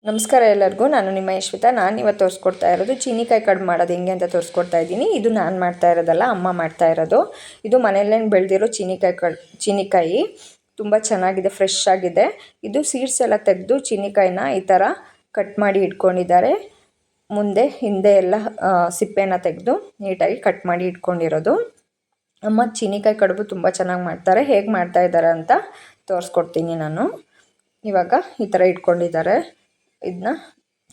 ನಮಸ್ಕಾರ ಎಲ್ಲರಿಗೂ. ನಾನು ನಿಮ್ಮ ಯಶ್ವಿತಾ. ನಾನು ಇವತ್ತು ತೋರಿಸ್ಕೊಡ್ತಾ ಇರೋದು ಚೀನಿಕಾಯಿ ಕಡುಬು ಮಾಡೋದು ಹೆಂಗೆ ಅಂತ ತೋರಿಸ್ಕೊಡ್ತಾ ಇದ್ದೀನಿ. ಇದು ನಾನು ಮಾಡ್ತಾ ಇರೋದಲ್ಲ, ಅಮ್ಮ ಮಾಡ್ತಾ ಇರೋದು. ಇದು ಮನೆಯಲ್ಲೇ ಬೆಳೆದಿರೋ ಚೀನಿಕಾಯಿ ತುಂಬ ಚೆನ್ನಾಗಿದೆ, ಫ್ರೆಶ್ ಆಗಿದೆ. ಇದು ಸೀಡ್ಸ್ ಎಲ್ಲ ತೆಗೆದು ಚೀನಿಕಾಯಿನ ಈ ಥರ ಕಟ್ ಮಾಡಿ ಇಟ್ಕೊಂಡಿದ್ದಾರೆ. ಮುಂದೆ ಹಿಂದೆ ಎಲ್ಲ ಸಿಪ್ಪೆನ ತೆಗೆದು ನೀಟಾಗಿ ಕಟ್ ಮಾಡಿ ಇಟ್ಕೊಂಡಿರೋದು. ಅಮ್ಮ ಚೀನಿಕಾಯಿ ಕಡುಬು ತುಂಬ ಚೆನ್ನಾಗಿ ಮಾಡ್ತಾರೆ. ಹೇಗೆ ಮಾಡ್ತಾ ಇದ್ದಾರೆ ಅಂತ ತೋರಿಸ್ಕೊಡ್ತೀನಿ ನಾನು. ಇವಾಗ ಈ ಥರ ಇಟ್ಕೊಂಡಿದ್ದಾರೆ. ಇದನ್ನ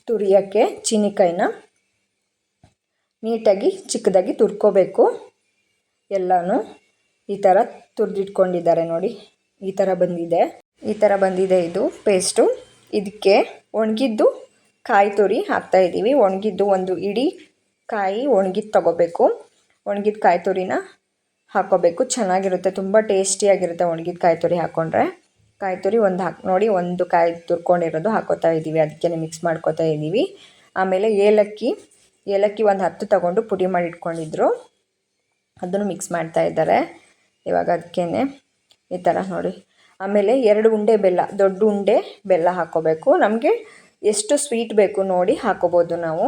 ತುರಿಯೋಕ್ಕೆ ಚೀನಿಕಾಯಿನ ನೀಟಾಗಿ ಚಿಕ್ಕದಾಗಿ ತುರ್ಕೋಬೇಕು. ಎಲ್ಲನೂ ಈ ಥರ ತುರಿದಿಟ್ಕೊಂಡಿದ್ದಾರೆ. ನೋಡಿ, ಈ ಥರ ಬಂದಿದೆ ಇದು ಪೇಸ್ಟು. ಇದಕ್ಕೆ ಒಣಗಿದ್ದು ಕಾಯಿ ತುರಿ ಹಾಕ್ತಾಯಿದ್ದೀವಿ. ಒಣಗಿದ್ದು ಒಂದು ಇಡೀ ಕಾಯಿ ಒಣಗಿದ್ದು ತೊಗೋಬೇಕು. ಒಣಗಿದ ಕಾಯಿ ತುರಿನ ಹಾಕ್ಕೋಬೇಕು. ಚೆನ್ನಾಗಿರುತ್ತೆ, ತುಂಬ ಟೇಸ್ಟಿಯಾಗಿರುತ್ತೆ ಒಣಗಿದ ಕಾಯಿ ತುರಿ ಹಾಕ್ಕೊಂಡ್ರೆ. ಕಾಯಿ ತುರಿ ನೋಡಿ, ಒಂದು ಕಾಯಿ ತುರ್ಕೊಂಡಿರೋದು ಹಾಕೋತಾ ಇದ್ದೀವಿ. ಅದಕ್ಕೆ ಮಿಕ್ಸ್ ಮಾಡ್ಕೋತಾ ಇದ್ದೀವಿ. ಆಮೇಲೆ ಏಲಕ್ಕಿ ಒಂದು 10 ತಗೊಂಡು ಪುಡಿ ಮಾಡಿ ಇಟ್ಕೊಂಡಿದ್ರು, ಅದನ್ನು ಮಿಕ್ಸ್ ಮಾಡ್ತಾ ಇದ್ದಾರೆ ಇವಾಗ ಅದಕ್ಕೆ ಈ ಥರ ನೋಡಿ. ಆಮೇಲೆ 2 ಉಂಡೆ ಬೆಲ್ಲ, ದೊಡ್ಡ ಉಂಡೆ ಬೆಲ್ಲ ಹಾಕ್ಕೋಬೇಕು. ನಮಗೆ ಎಷ್ಟು ಸ್ವೀಟ್ ಬೇಕು ನೋಡಿ ಹಾಕ್ಕೋಬೋದು ನಾವು.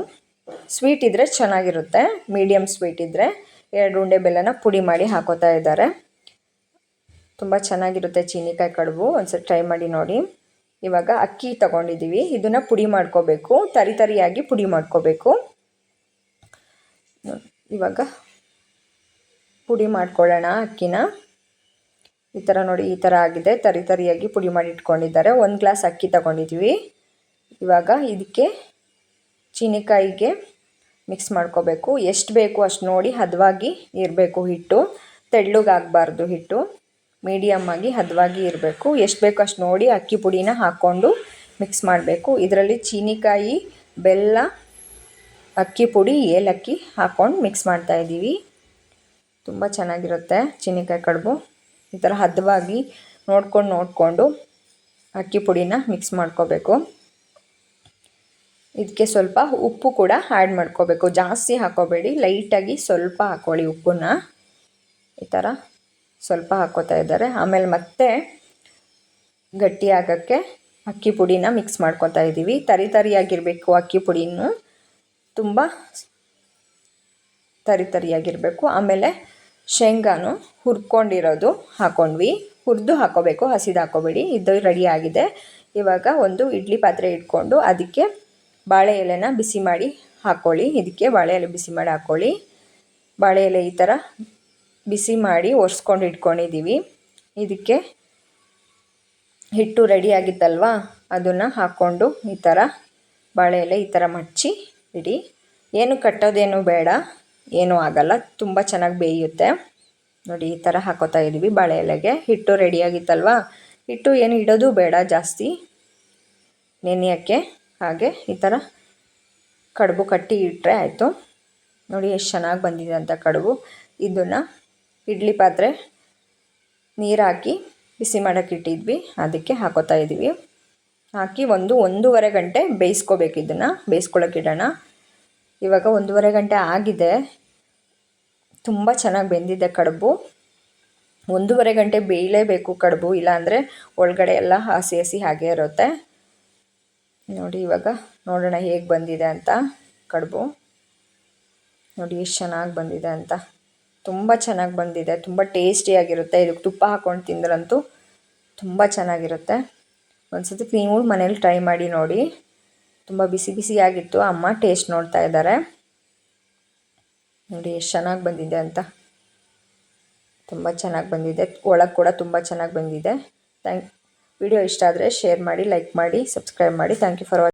ಸ್ವೀಟ್ ಇದ್ದರೆ ಚೆನ್ನಾಗಿರುತ್ತೆ, ಮೀಡಿಯಮ್ ಸ್ವೀಟ್ ಇದ್ದರೆ 2 ಉಂಡೆ ಬೆಲ್ಲನ ಪುಡಿ ಮಾಡಿ ಹಾಕೋತಾ ಇದ್ದಾರೆ. ತುಂಬ ಚೆನ್ನಾಗಿರುತ್ತೆ ಚೀನಿಕಾಯಿ ಕಡುಬು. ಒಂದ್ಸರಿ ಟ್ರೈ ಮಾಡಿ ನೋಡಿ. ಇವಾಗ ಅಕ್ಕಿ ತಗೊಂಡಿದ್ದೀವಿ, ಇದನ್ನು ಪುಡಿ ಮಾಡ್ಕೋಬೇಕು, ತರಿಯಾಗಿ ಪುಡಿ ಮಾಡ್ಕೋಬೇಕು. ಇವಾಗ ಪುಡಿ ಮಾಡ್ಕೊಳ್ಳೋಣ ಅಕ್ಕಿನ. ಈ ಥರ ನೋಡಿ, ಈ ಥರ ಆಗಿದೆ. ತರಿಯಾಗಿ ಪುಡಿ ಮಾಡಿ ಇಟ್ಕೊಂಡಿದ್ದಾರೆ. 1 ಗ್ಲಾಸ್ ಅಕ್ಕಿ ತಗೊಂಡಿದ್ದೀವಿ. ಇವಾಗ ಇದಕ್ಕೆ ಚೀನಿಕಾಯಿಗೆ ಮಿಕ್ಸ್ ಮಾಡ್ಕೋಬೇಕು. ಎಷ್ಟು ಬೇಕು ಅಷ್ಟು ನೋಡಿ ಹದವಾಗಿ ಇರಬೇಕು ಹಿಟ್ಟು. ತೆಳ್ಳಗಾಗಬಾರ್ದು ಹಿಟ್ಟು, ಮೀಡಿಯಮ್ ಆಗಿ ಹದವಾಗಿ ಇರಬೇಕು. ಎಷ್ಟು ಬೇಕು ಅಷ್ಟು ನೋಡಿ ಅಕ್ಕಿ ಪುಡಿನ ಹಾಕ್ಕೊಂಡು ಮಿಕ್ಸ್ ಮಾಡಬೇಕು. ಇದರಲ್ಲಿ ಚೀನಿಕಾಯಿ, ಬೆಲ್ಲ, ಅಕ್ಕಿ ಪುಡಿ, ಏಲಕ್ಕಿ ಹಾಕ್ಕೊಂಡು ಮಿಕ್ಸ್ ಮಾಡ್ತಾಯಿದ್ದೀವಿ. ತುಂಬ ಚೆನ್ನಾಗಿರುತ್ತೆ ಚೀನಿಕಾಯಿ ಕಡುಬು. ಈ ಥರ ಹದವಾಗಿ ನೋಡಿಕೊಂಡು ಅಕ್ಕಿ ಪುಡಿನ ಮಿಕ್ಸ್ ಮಾಡ್ಕೋಬೇಕು. ಇದಕ್ಕೆ ಸ್ವಲ್ಪ ಉಪ್ಪು ಕೂಡ ಆ್ಯಡ್ ಮಾಡ್ಕೋಬೇಕು. ಜಾಸ್ತಿ ಹಾಕೋಬೇಡಿ, ಲೈಟಾಗಿ ಸ್ವಲ್ಪ ಹಾಕ್ಕೊಳ್ಳಿ ಉಪ್ಪನ್ನ. ಈ ಥರ ಸ್ವಲ್ಪ ಹಾಕ್ಕೋತಾ ಇದ್ದಾರೆ. ಆಮೇಲೆ ಮತ್ತೆ ಗಟ್ಟಿ ಆಗೋಕ್ಕೆ ಅಕ್ಕಿ ಪುಡಿನ ಮಿಕ್ಸ್ ಮಾಡ್ಕೊತಾ ಇದ್ದೀವಿ. ತರಿಯಾಗಿರಬೇಕು ಅಕ್ಕಿ ಪುಡಿನೂ, ತುಂಬ ತರಿಯಾಗಿರಬೇಕು. ಆಮೇಲೆ ಶೇಂಗಾನು ಹುರ್ಕೊಂಡಿರೋದು ಹಾಕ್ಕೊಂಡ್ವಿ. ಹುರಿದು ಹಾಕ್ಕೋಬೇಕು, ಹಸಿದು ಹಾಕ್ಕೋಬೇಡಿ. ಇದು ರೆಡಿ ಆಗಿದೆ. ಇವಾಗ ಒಂದು ಇಡ್ಲಿ ಪಾತ್ರೆ ಇಟ್ಕೊಂಡು ಅದಕ್ಕೆ ಬಾಳೆ ಎಲೆನ ಬಿಸಿ ಮಾಡಿ ಹಾಕ್ಕೊಳ್ಳಿ. ಇದಕ್ಕೆ ಬಾಳೆ ಎಲೆ ಬಿಸಿ ಮಾಡಿ ಹಾಕ್ಕೊಳ್ಳಿ. ಬಾಳೆ ಎಲೆ ಈ ಥರ ಬಿಸಿ ಮಾಡಿ ಒರೆಸ್ಕೊಂಡು ಇಟ್ಕೊಂಡಿದ್ದೀವಿ. ಇದಕ್ಕೆ ಹಿಟ್ಟು ರೆಡಿ ಆಗಿತ್ತಲ್ವ, ಅದನ್ನು ಹಾಕ್ಕೊಂಡು ಈ ಥರ ಬಾಳೆ ಎಲೆ ಈ ಥರ ಮಡಚಿ ಇಡಿ. ಏನು ಕಟ್ಟೋದೇನು ಬೇಡ, ಏನೂ ಆಗಲ್ಲ, ತುಂಬ ಚೆನ್ನಾಗಿ ಬೇಯುತ್ತೆ. ನೋಡಿ, ಈ ಥರ ಹಾಕೋತಾ ಇದ್ದೀವಿ ಬಾಳೆ ಎಲೆಗೆ. ಹಿಟ್ಟು ರೆಡಿಯಾಗಿತ್ತಲ್ವ, ಹಿಟ್ಟು ಏನು ಇಡೋದು ಬೇಡ ಜಾಸ್ತಿ ನೆನೆಯೋಕ್ಕೆ. ಹಾಗೆ ಈ ಥರ ಕಡುಬು ಕಟ್ಟಿ ಇಟ್ಟರೆ ಆಯಿತು. ನೋಡಿ ಎಷ್ಟು ಚೆನ್ನಾಗಿ ಬಂದಿದೆ ಅಂತ ಕಡುಬು. ಇದನ್ನು ಇಡ್ಲಿ ಪಾತ್ರೆ ನೀರು ಹಾಕಿ ಬಿಸಿ ಮಾಡೋಕ್ಕೆ ಇಟ್ಟಿದ್ವಿ, ಅದಕ್ಕೆ ಹಾಕೋತಾ ಇದ್ದೀವಿ. ಹಾಕಿ 1-1.5 ಗಂಟೆ ಬೇಯಿಸ್ಕೋಬೇಕು. ಇದನ್ನು ಬೇಯಿಸ್ಕೊಳ್ಳೋಕೆ ಇಡೋಣ. ಇವಾಗ 1.5 ಗಂಟೆ ಆಗಿದೆ. ತುಂಬ ಚೆನ್ನಾಗಿ ಬೆಂದಿದೆ ಕಡುಬು. 1.5 ಗಂಟೆ ಬೇಯಲೇಬೇಕು ಕಡುಬು, ಇಲ್ಲಾಂದರೆ ಒಳಗಡೆ ಎಲ್ಲ ಹಸಿ ಹಾಗೆ ಇರುತ್ತೆ. ನೋಡಿ, ಇವಾಗ ನೋಡೋಣ ಹೇಗೆ ಬಂದಿದೆ ಅಂತ ಕಡುಬು. ನೋಡಿ ಎಷ್ಟು ಚೆನ್ನಾಗಿ ಬಂದಿದೆ ಅಂತ. ತುಂಬ ಚೆನ್ನಾಗಿ ಬಂದಿದೆ, ತುಂಬ ಟೇಸ್ಟಿಯಾಗಿರುತ್ತೆ. ಇದಕ್ಕೆ ತುಪ್ಪ ಹಾಕ್ಕೊಂಡು ತಿಂದ್ರಂತೂ ತುಂಬ ಚೆನ್ನಾಗಿರುತ್ತೆ. ಒಂದ್ಸತಿ ನೀವು ಮನೇಲಿ ಟ್ರೈ ಮಾಡಿ ನೋಡಿ. ತುಂಬ ಬಿಸಿಯಾಗಿತ್ತು. ಅಮ್ಮ ಟೇಸ್ಟ್ ನೋಡ್ತಾ ಇದ್ದಾರೆ. ನೋಡಿ ಎಷ್ಟು ಚೆನ್ನಾಗಿ ಬಂದಿದೆ ಅಂತ. ತುಂಬ ಚೆನ್ನಾಗಿ ಬಂದಿದೆ. ಒಳಗೆ ಕೂಡ ತುಂಬ ಚೆನ್ನಾಗಿ ಬಂದಿದೆ. ವಿಡಿಯೋ ಇಷ್ಟ ಆದರೆ ಶೇರ್ ಮಾಡಿ, ಲೈಕ್ ಮಾಡಿ, ಸಬ್ಸ್ಕ್ರೈಬ್ ಮಾಡಿ. Thank you for watching.